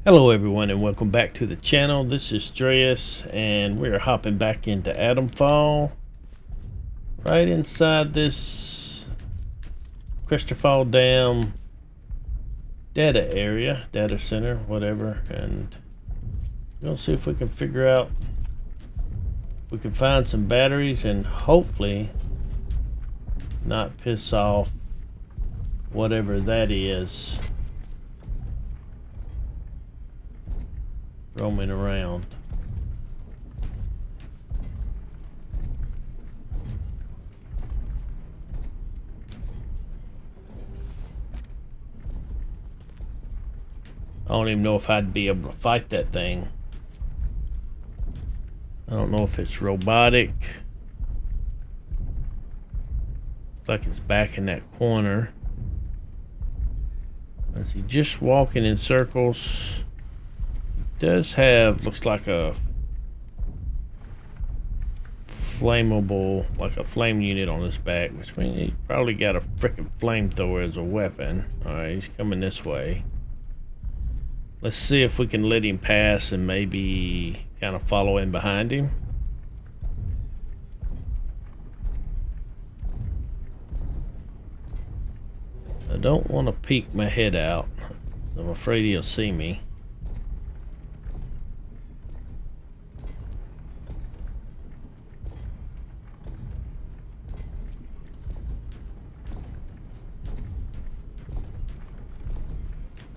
Hello everyone and welcome back to the channel. This is Dreas and we're hopping back into Atomfall. Right inside this Casterfell Dam data area, data center, whatever, and we're gonna see if we can figure out if we can find some batteries and hopefully not piss off whatever that is roaming around. I don't even know if I'd be able to fight that thing. I don't know if it's robotic. Looks like it's back in that corner. Is he just walking in circles? Does have, looks like a flammable, like a flame unit on his back, which means he probably got a freaking flamethrower as a weapon. Alright, he's coming this way. Let's see if we can let him pass and maybe kind of follow in behind him. I don't want to peek my head out. I'm afraid he'll see me.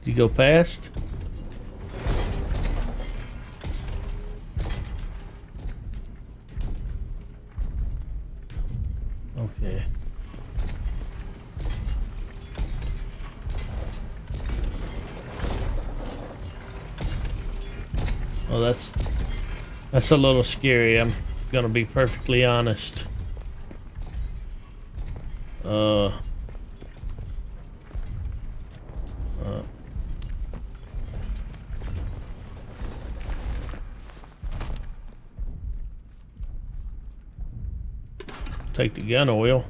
Did you go past? Okay. Well, that's a little scary. I'm gonna be perfectly honest. Take the gun oil.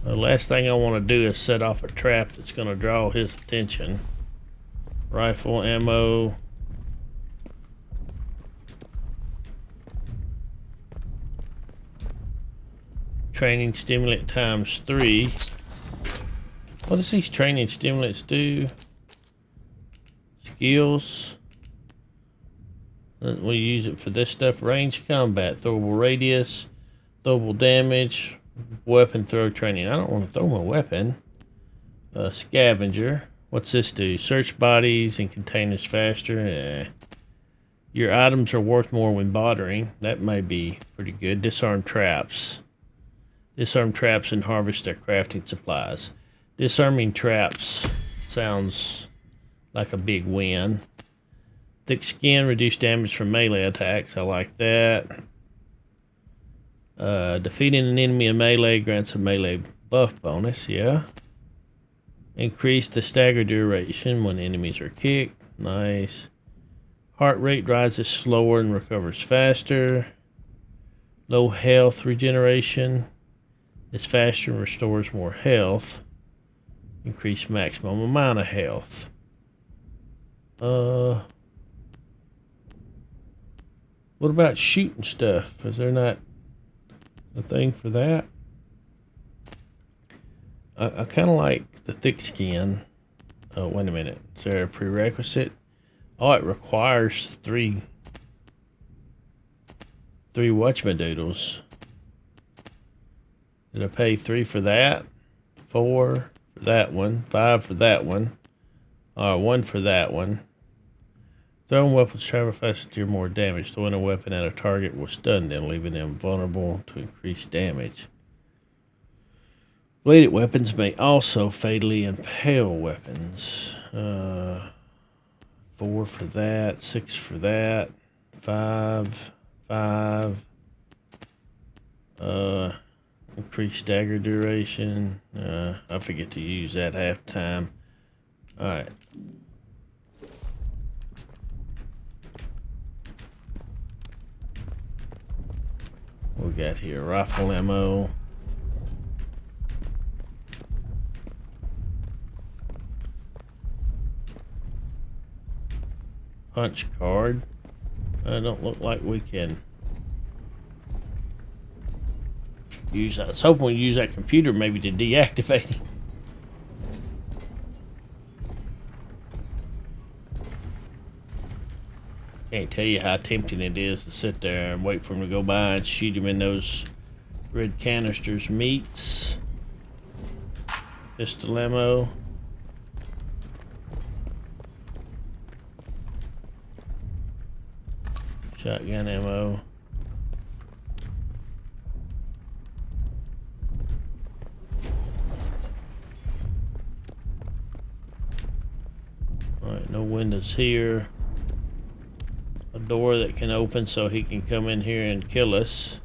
The last thing I want to do is set off a trap that's going to draw his attention. Rifle ammo. Training stimulant times 3. What does these training stimulants do? Skills. We use it for this stuff. Range combat, throwable radius, throwable damage, weapon throw training. I don't want to throw my weapon. Scavenger. What's this do? Search bodies and containers faster. Your items are worth more when bartering. That may be pretty good. Disarm traps. Disarm traps and harvest their crafting supplies. Disarming traps sounds like a big win. Thick skin, reduce damage from melee attacks. I like that. Defeating an enemy in melee grants a melee buff bonus. Yeah. Increase the stagger duration when enemies are kicked. Nice. Heart rate rises slower and recovers faster. Low health regeneration. It's faster and restores more health. Increase maximum amount of health. What about shooting stuff? Is there not a thing for that? I kind of like the thick skin. Oh, wait a minute. Is there a prerequisite? Oh, it requires three whatchamadoodles. Did I pay 3 for that? 4 for that one. 5 for that one. 1 for that one. Throwing weapons travel faster to deal more damage. Throwing a weapon at a target will stun them, leaving them vulnerable to increased damage. Bladed weapons may also fatally impale weapons. 4 for that, 6 for that, 5. Increased stagger duration. I forget to use that half the time. Alright. We got here rifle ammo. Punch card. Don't look like we can use that. I was hoping we'd use that computer maybe to deactivate it. Can't tell you how tempting it is to sit there and wait for him to go by and shoot him in those red canisters. Meats. Pistol ammo. Shotgun ammo. Alright, no windows here. A door that can open so he can come in here and kill us.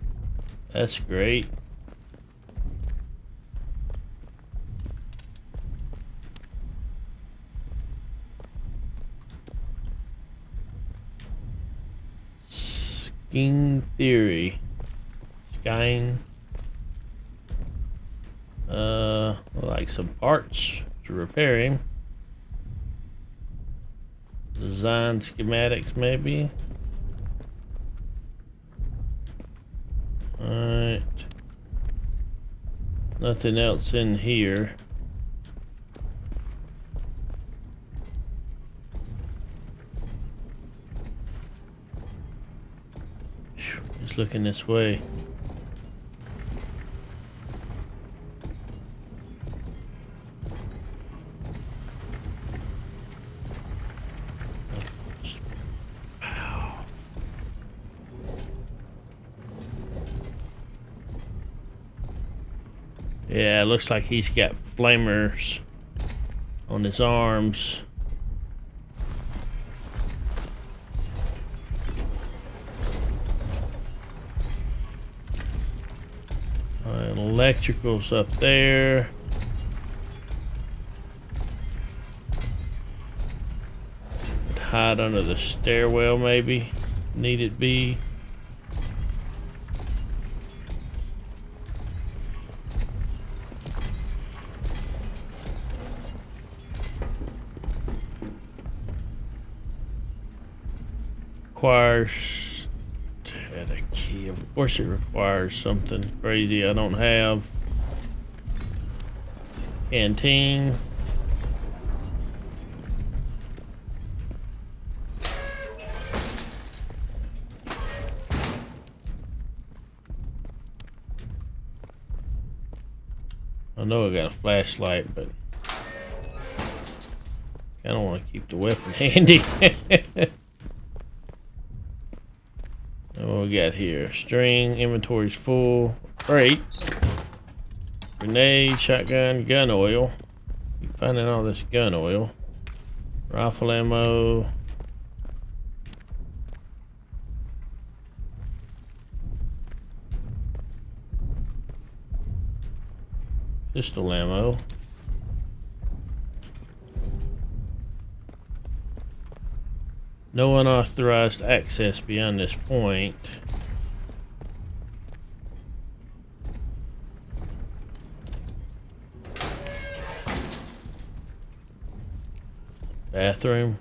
That's great. Skying theory. Skying. Like some parts to repair him. Design schematics maybe. Alright. Nothing else in here. Just looking this way. Yeah, it looks like he's got flamers on his arms. Electrical's up there. Hide under the stairwell maybe. Need it be. Requires a key. Of course it requires something crazy I don't have. Canteen. I know I got a flashlight, but I don't want to keep the weapon handy. What we got here? String, inventory's full. Great. Grenade, shotgun, gun oil. Keep finding all this gun oil. Rifle ammo. Pistol ammo. No unauthorized access beyond this point. Bathroom.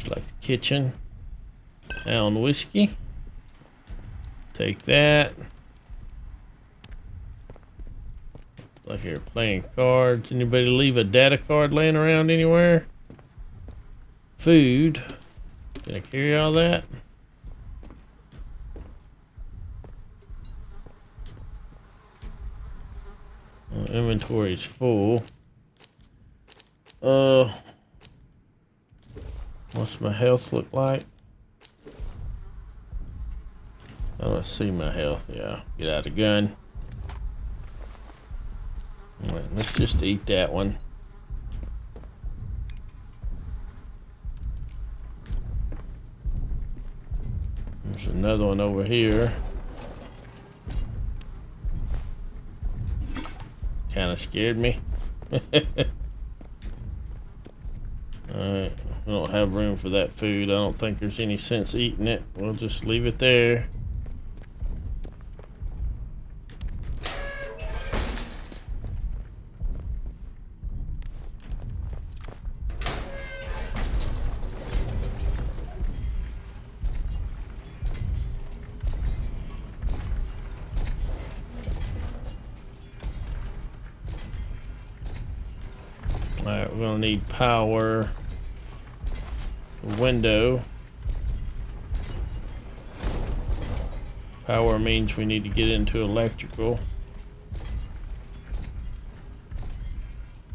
Like the kitchen. Pound whiskey. Take that. Like you're playing cards. Anybody leave a data card laying around anywhere? Food. Can I carry all that? Inventory's full. What's my health look like? I Oh, I see my health. Yeah, get out of gun. All right, let's just eat that one. There's another one over here. Kind of scared me. Alright, we don't have room for that food. I don't think there's any sense eating it. We'll just leave it there. Alright, we're gonna need power. Window. Power means we need to get into electrical.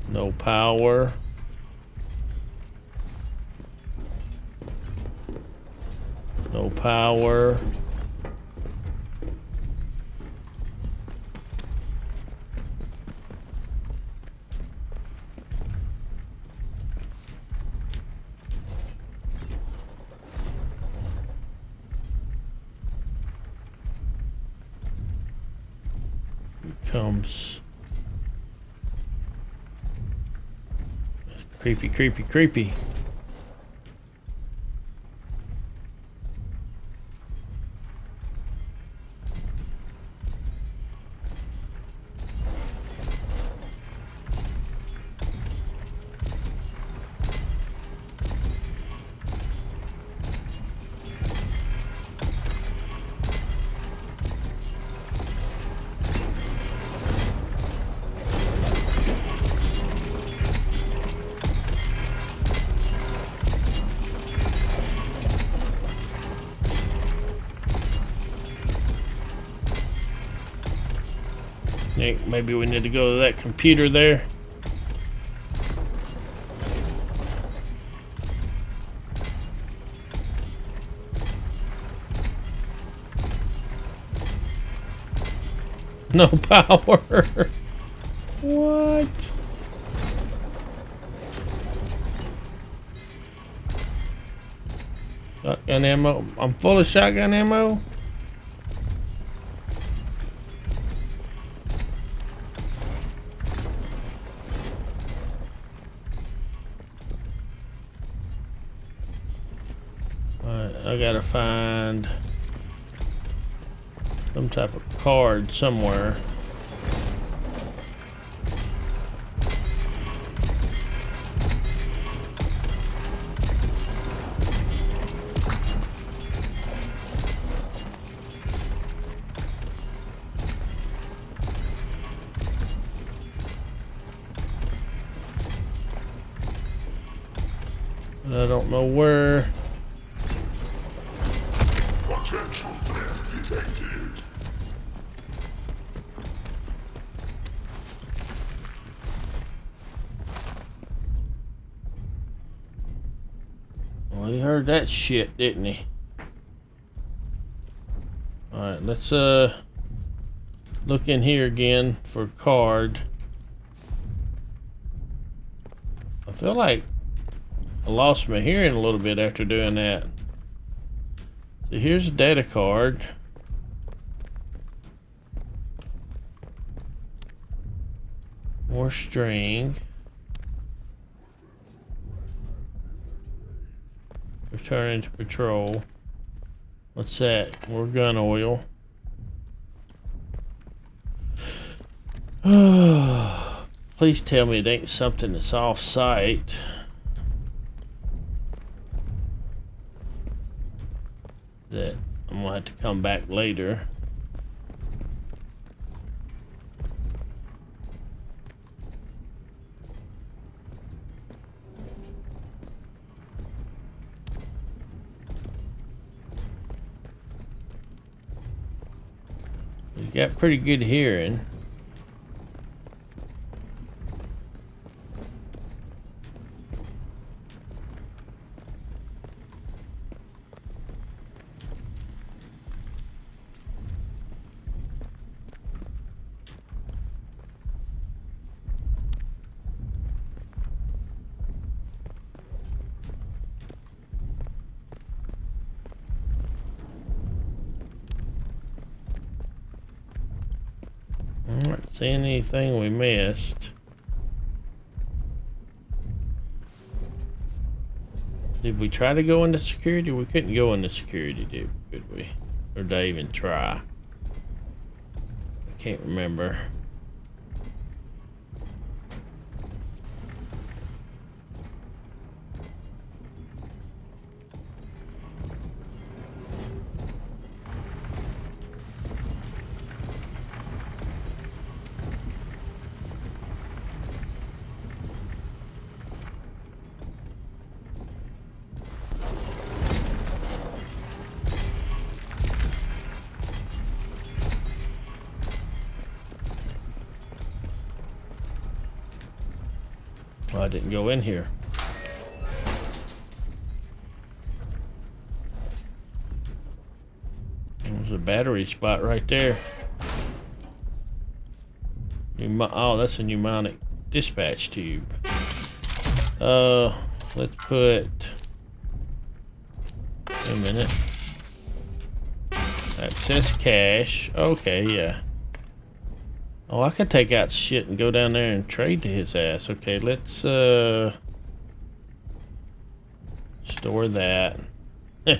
No power. No power. Comes creepy, creepy, creepy. Think maybe we need to go to that computer there. No power. What? Shotgun ammo. I'm full of shotgun ammo. I gotta find some type of card somewhere. But I don't know where. Potential threat detected. Well, he heard that shit, didn't he? Alright, let's look in here again for a card. I feel like I lost my hearing a little bit after doing that. So here's a data card. More string. Returning to patrol. What's that? More gun oil. Please tell me it ain't something that's off-site. That I'm gonna have to come back later. We got pretty good hearing. I'm not seeing anything we missed. Did we try to go into security? We couldn't go into security, could we? Or did I even try? I can't remember. Oh, I didn't go in here. There's a battery spot right there. Oh, that's a pneumonic dispatch tube. Let's put... a minute. Access cache. Okay, yeah. Oh, I could take out shit and go down there and trade to his ass. Okay, let's store that. Why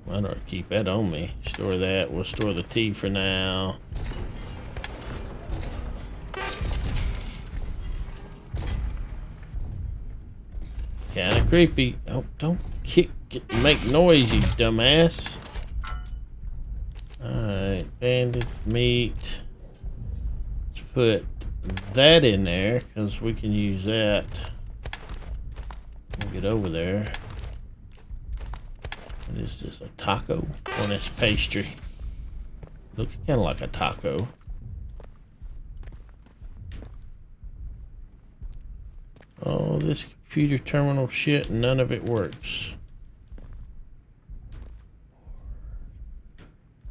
don't I keep that on me? Store that. We'll store the tea for now. Kinda creepy. Oh, don't make noise, you dumbass. Alright, banded meat. Put that in there because we can use that. We'll get over there. What is this? A taco on this pastry? Looks kind of like a taco. Oh, this computer terminal shit, none of it works.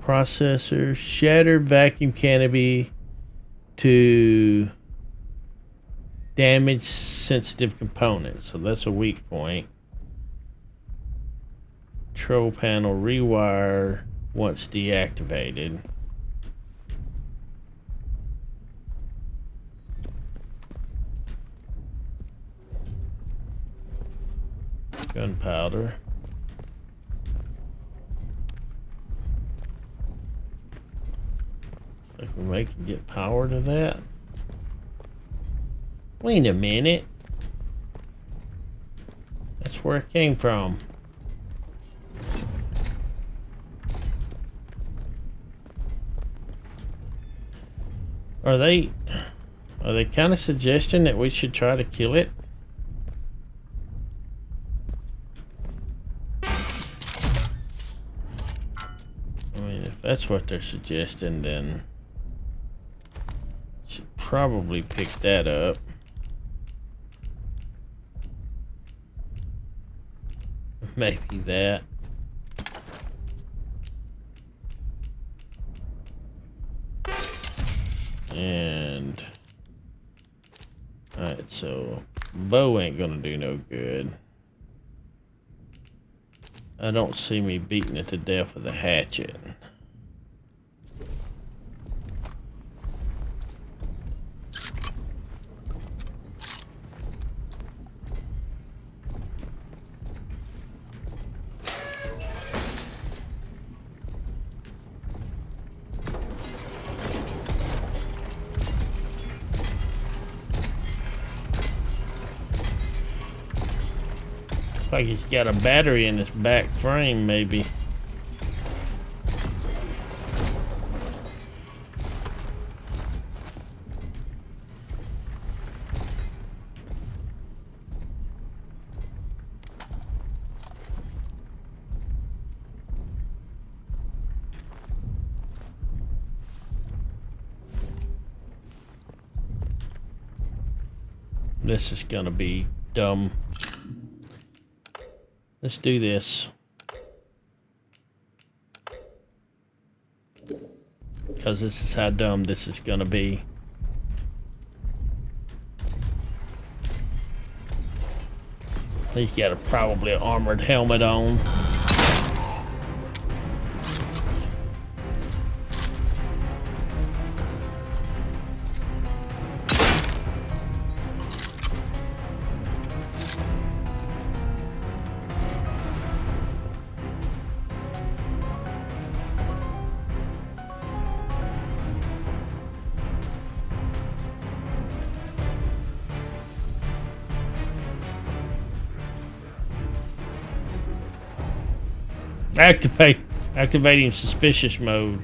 Processor, shattered vacuum canopy to damage sensitive components, so that's a weak point. Control panel rewire once deactivated. Gunpowder. Like we can get power to that. Wait a minute. That's where it came from. Are they kind of suggesting that we should try to kill it? I mean, if that's what they're suggesting, then should probably pick that up. Maybe that. And alright, so bow ain't gonna do no good. I don't see me beating it to death with a hatchet. Like he's got a battery in his back frame, maybe. This is gonna be dumb. Let's do this. Because this is how dumb this is gonna be. He's got probably an armored helmet on. Activating suspicious mode.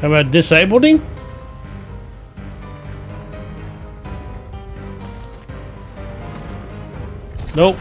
How about disabled him? Nope.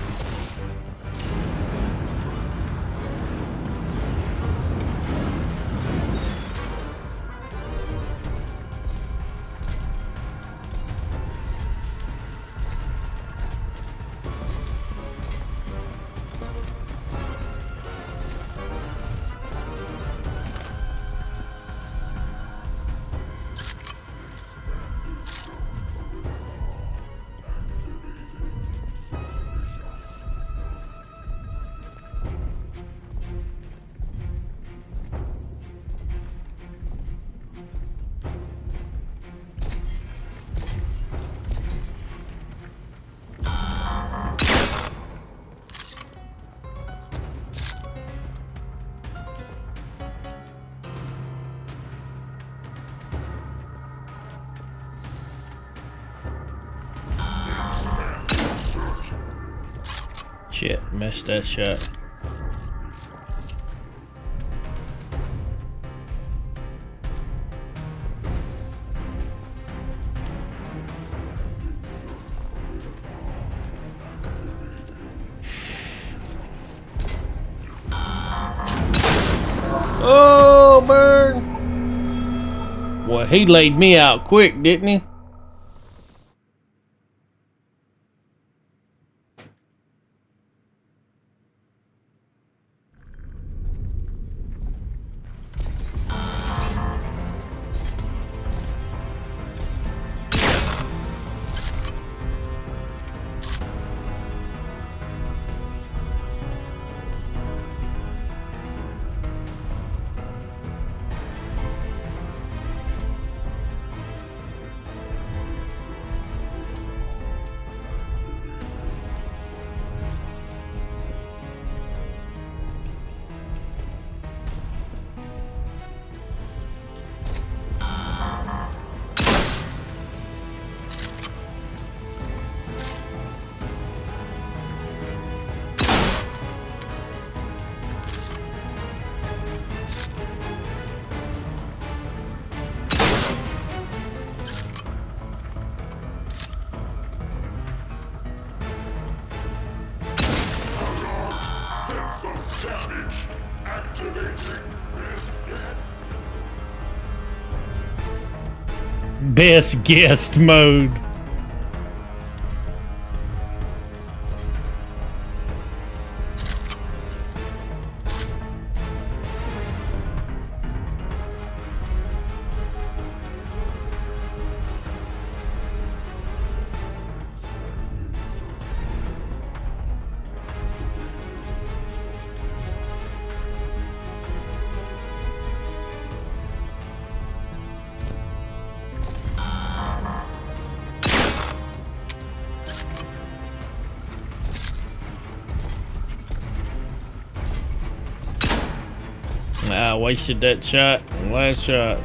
Shit, missed that shot. Oh, burn! Well, he laid me out quick, didn't he? Scavenge. Activating. Best guest mode. I wasted that shot. Last shot.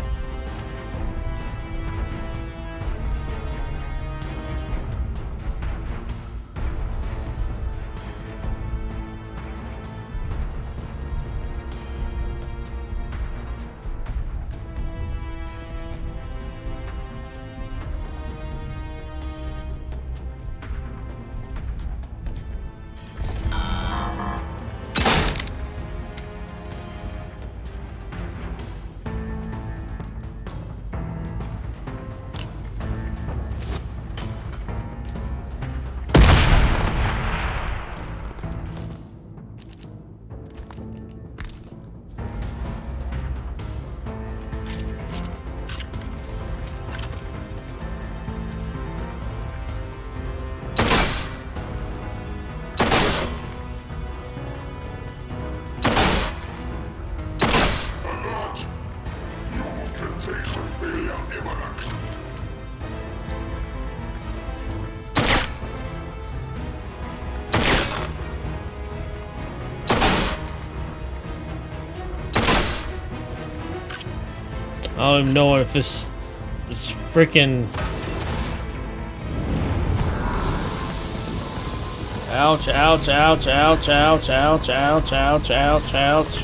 I don't even know if it's freaking. Ouch, ouch, ouch, ouch, ouch, ouch, ouch, ouch, ouch, ouch.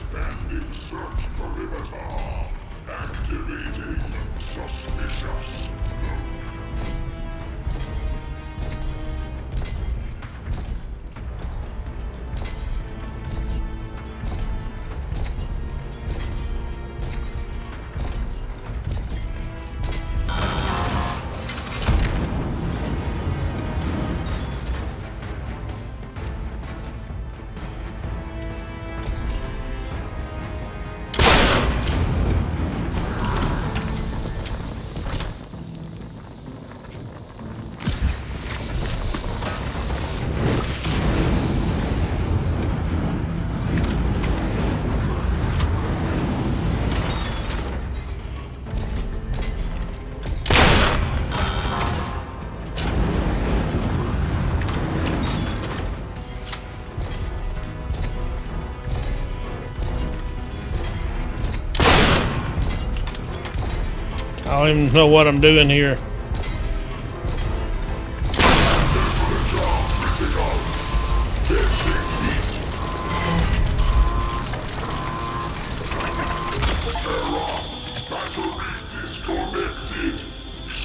Expanding search perimeter. Activating suspicious. I don't even know what I'm doing here.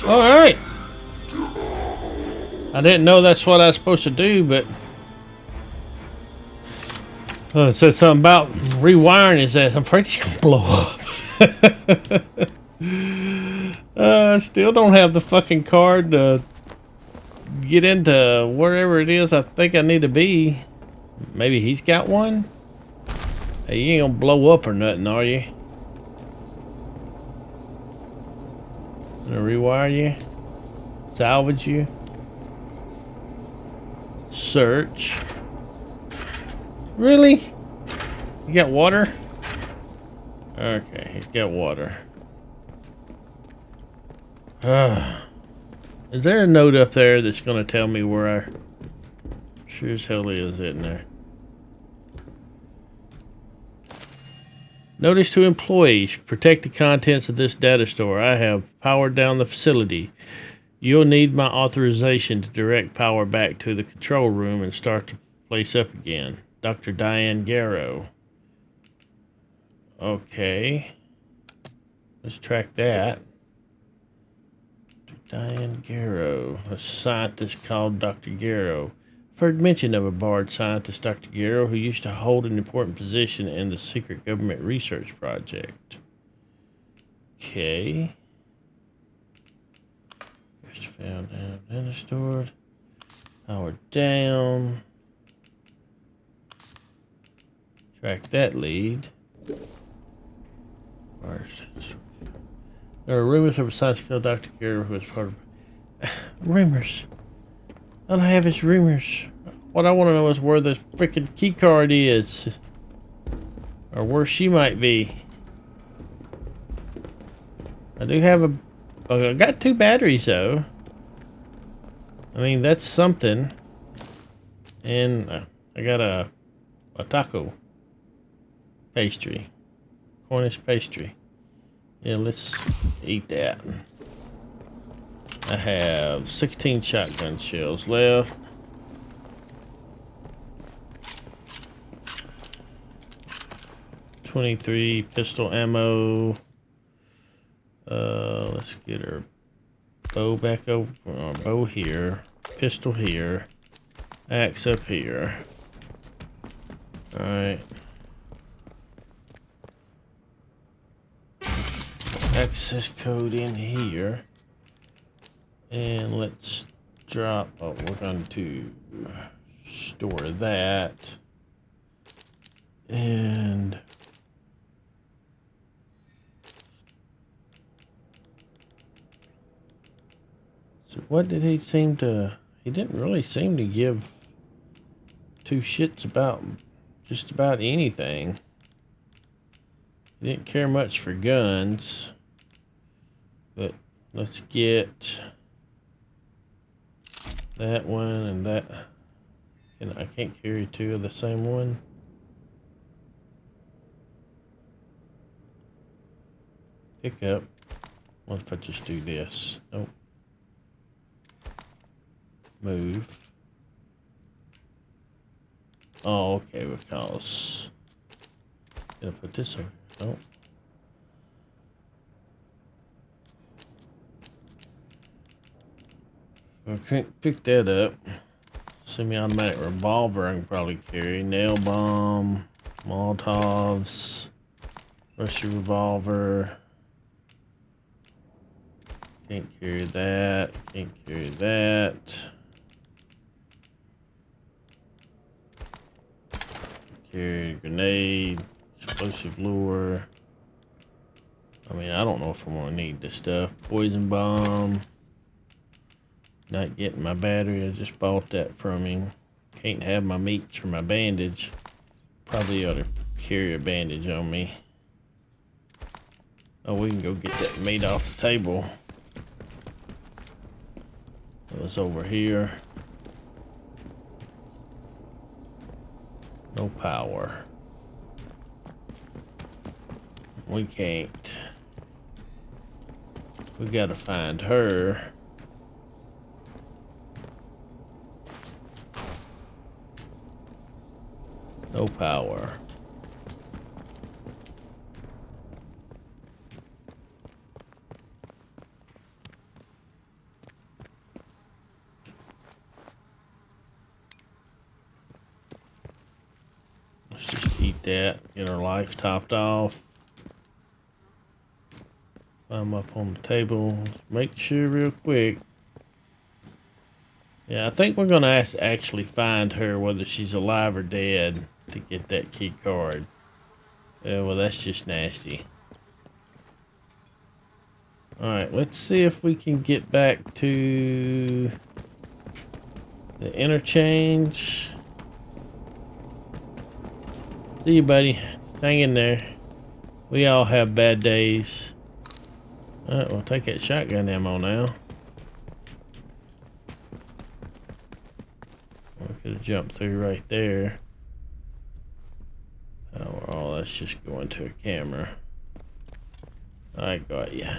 All right. I didn't know that's what I was supposed to do, but it said something about rewiring his ass. I'm afraid he's gonna blow up. I still don't have the fucking card to get into wherever it is I think I need to be. Maybe he's got one? Hey, you ain't gonna blow up or nothing, are you? Gonna rewire you? Salvage you? Search. Really? You got water? Okay, he's got water. Is there a note up there that's gonna tell me where I... Sure as hell is in there. Notice to employees, protect the contents of this data store. I have powered down the facility. You'll need my authorization to direct power back to the control room and start the place up again. Dr. Diane Garrow. Okay. Let's track that. Diane Garrow, a scientist called Dr. Garrow. I've heard mention of a barred scientist, Dr. Garrow, who used to hold an important position in the secret government research project. Okay. Casterfell down, administered. Power down. Track that lead. There are rumors of a scientist called Dr. Garrow who is part of... Rumors. All I have is rumors. What I want to know is where the freaking key card is. Or where she might be. I do have a... I got 2 batteries though. I mean, that's something. And I got a taco pastry. Cornish pastry. Yeah, let's eat that. I have 16 shotgun shells left. .23 pistol ammo. let's get our bow back over. Our bow here. Pistol here. Axe up here. Alright. Access code in here. And let's drop. Oh, we're going to store that. And so what did he seem to... He didn't really seem to give two shits about just about anything. He didn't care much for guns. But let's get that one and that. I can't carry two of the same one. Pick up. What if I just do this? Nope. Move. Oh, okay, because... Gonna put this over. Nope. I can't pick that up. Semi-automatic revolver I can probably carry. Nail bomb. Molotovs. Russian revolver. Can't carry that. Can't carry that. Carry grenade. Explosive lure. I mean, I don't know if I'm gonna need this stuff. Poison bomb. Not getting my battery. I just bought that from him. Can't have my meats or my bandage. Probably ought to carry a bandage on me. Oh, we can go get that meat off the table. It was over here. No power. We can't. We gotta find her. No power. Let's just eat that. Get our life topped off. Climb up on the table. Make sure real quick. Yeah, I think we're gonna actually find her, whether she's alive or dead, to get that key card. Well, that's just nasty. Alright, let's see if we can get back to the interchange. See you, buddy. Hang in there. We all have bad days. Alright, we'll take that shotgun ammo now. We could have jumped through right there. Oh, that's just going to a camera. I got ya.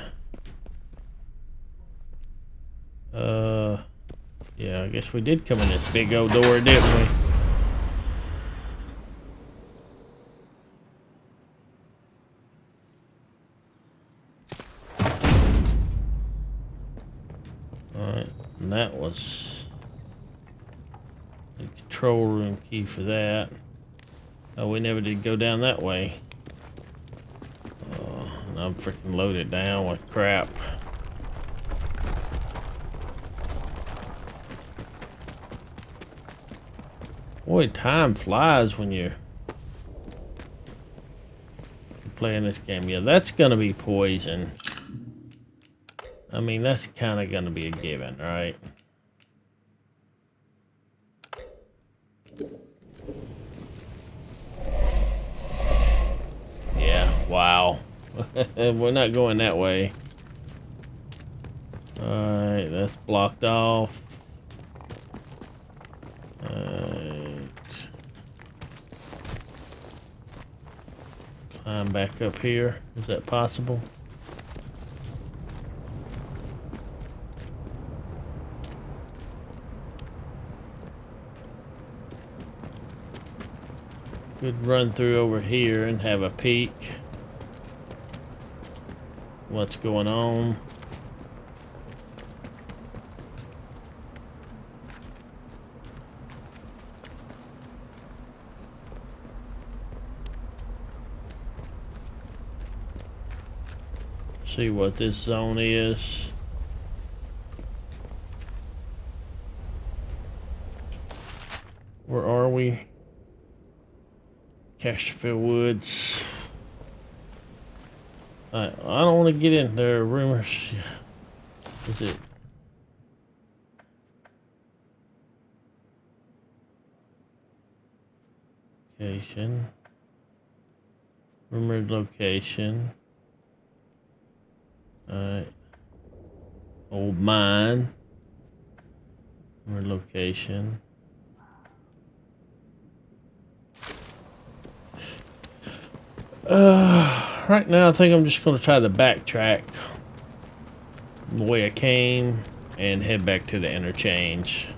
Yeah, I guess we did come in this big old door, didn't we? Alright, and that was the control room key for that. Oh, we never did go down that way. And I'm freaking loaded down with crap. Boy, time flies when you're playing this game. Yeah, that's gonna be poison. I mean, that's kind of gonna be a given, right? Yeah, wow. We're not going that way. Alright, that's blocked off. Climb back up here. Is that possible? Could run through over here and have a peek. What's going on? See what this zone is. Where are we? Casterfell Woods. I don't want to get in there. Rumors. Is it? Location. Rumored location. Alright. Old mine. Rumored location. Right now I think I'm just going to try to backtrack the way I came and head back to the interchange.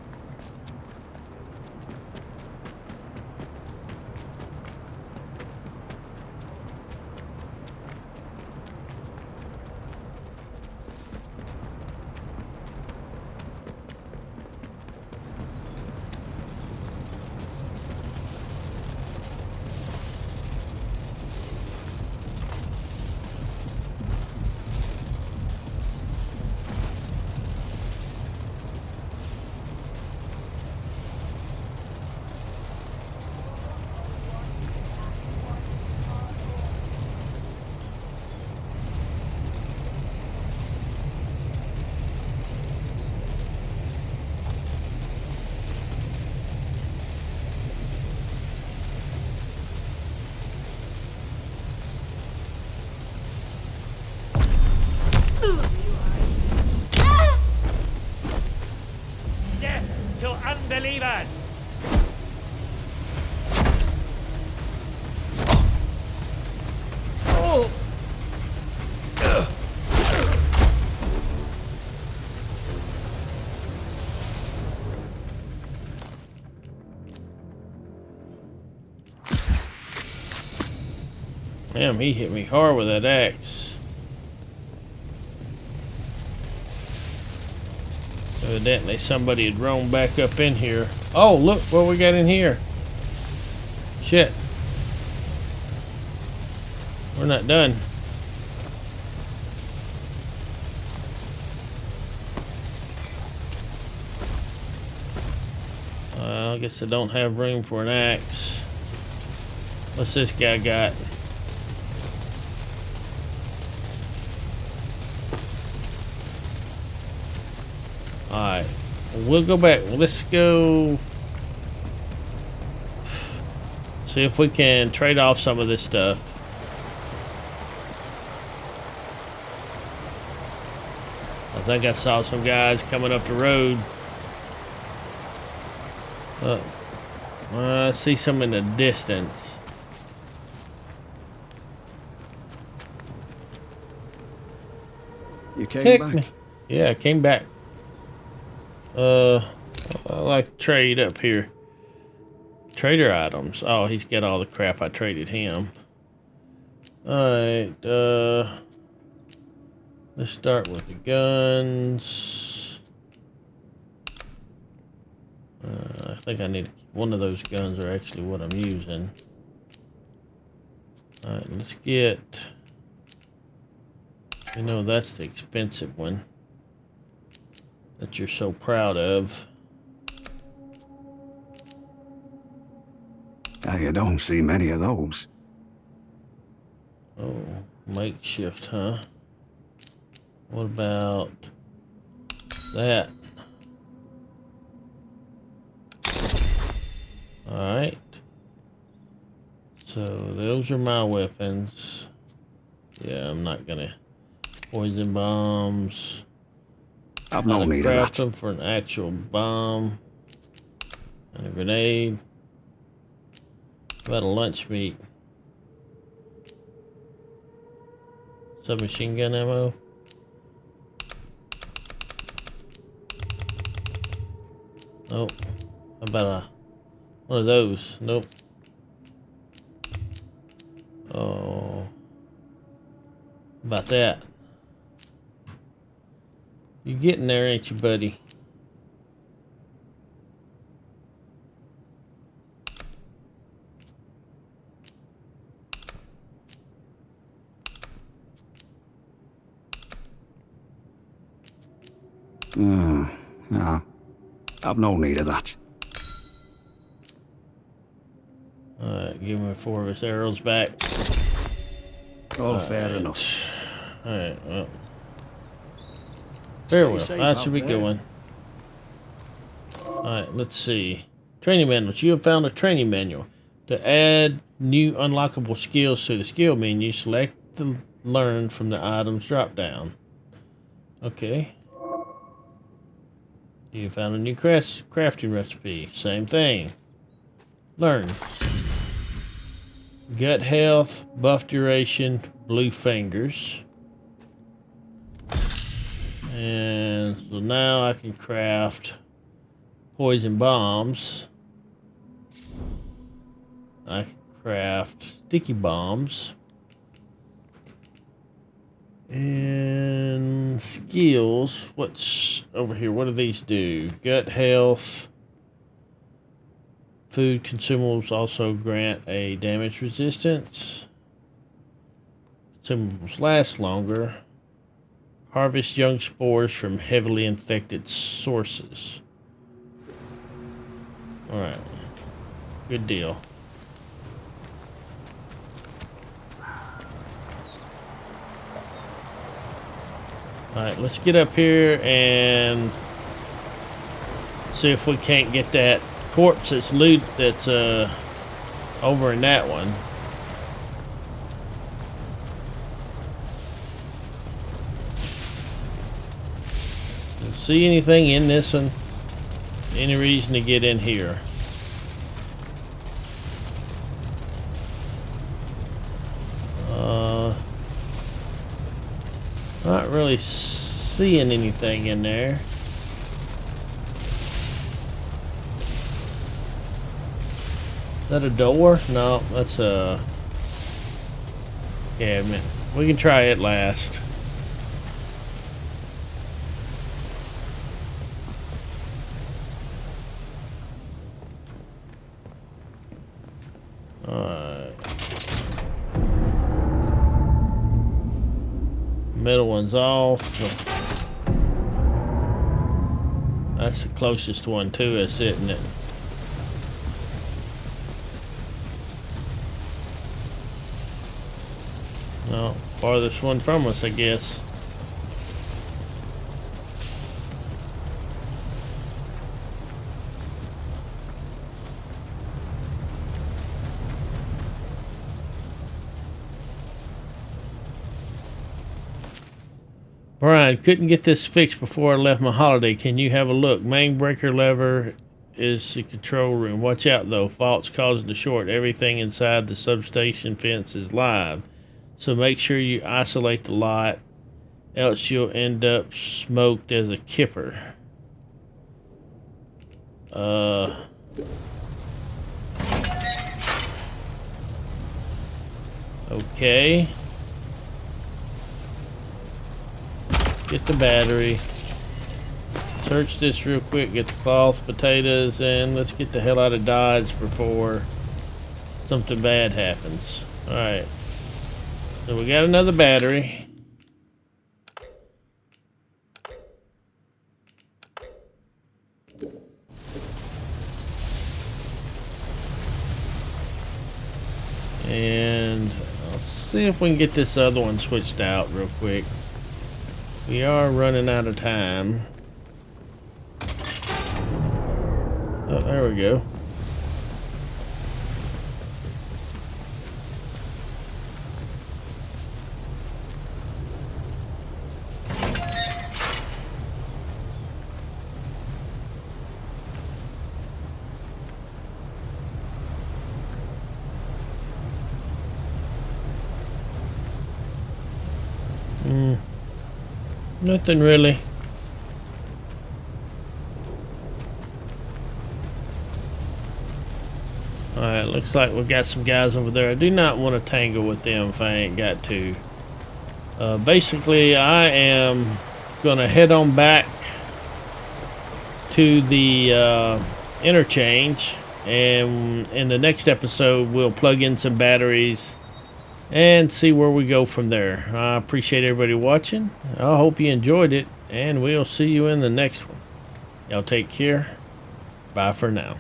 Death to unbelievers! Damn, he hit me hard with that axe. Evidently somebody had roamed back up in here. Oh, look what we got in here. Shit. We're not done. I guess I don't have room for an axe. What's this guy got? Alright, we'll go back. Let's go see if we can trade off some of this stuff. I think I saw some guys coming up the road. I see some in the distance. You came Heck back. me. Yeah, I came back. I like to trade up here. Trader items. Oh, he's got all the crap I traded him. Alright, let's start with the guns. I think I need one of those guns are actually what I'm using. Alright, let's get, you know, that's the expensive one that you're so proud of. Now you don't see many of those. Oh, makeshift, huh? What about that? Alright. So those are my weapons. Yeah, I'm not gonna. Poison bombs. I've no Gotta need of craft that. them for an actual bomb. And a grenade. What about a lunch meat? Submachine gun ammo. Nope. How about one of those? Nope. Oh. About that. You getting there, ain't you, buddy? No. I've no need of that. Alright, give me 4 of his arrows back. All fair enough. Alright, well. Very well. safe That out should be there. going. Alright, let's see. Training manuals. You have found a training manual. To add new unlockable skills to the skill menu, select the learn from the items drop down. Okay. You found a new crafting recipe. Same thing. Learn. Gut health, buff duration, blue fingers. And so now I can craft poison bombs. I can craft sticky bombs. And skills. What's over here? What do these do? Gut health. Food consumables also grant a damage resistance. Consumables last longer. Harvest young spores from heavily infected sources. Alright. Good deal. Alright, let's get up here and see if we can't get that corpse that's loot that's over in that one. See anything in this one? Any reason to get in here? Not really seeing anything in there. Is that a door? No, that's a cabinet. We can try it last. Middle one's off. That's the closest one to us, isn't it? No, farthest one from us, I guess. Brian, couldn't get this fixed before I left my holiday. Can you have a look? Main breaker lever is the control room. Watch out though. Faults causing the short. Everything inside the substation fence is live. So make sure you isolate the lot. Else you'll end up smoked as a kipper. Okay. Get the battery. Search this real quick. Get the cloth, potatoes, and let's get the hell out of Dodge before something bad happens. Alright. So we got another battery. And I'll see if we can get this other one switched out real quick. We are running out of time. Oh, there we go. Nothing really. Alright, looks like we got some guys over there. I do not want to tangle with them if I ain't got to. Basically, I am going to head on back to the interchange, and in the next episode we'll plug in some batteries and see where we go from there. I appreciate everybody watching. I hope you enjoyed it. and we'll see you in the next one. Y'all take care. Bye for now.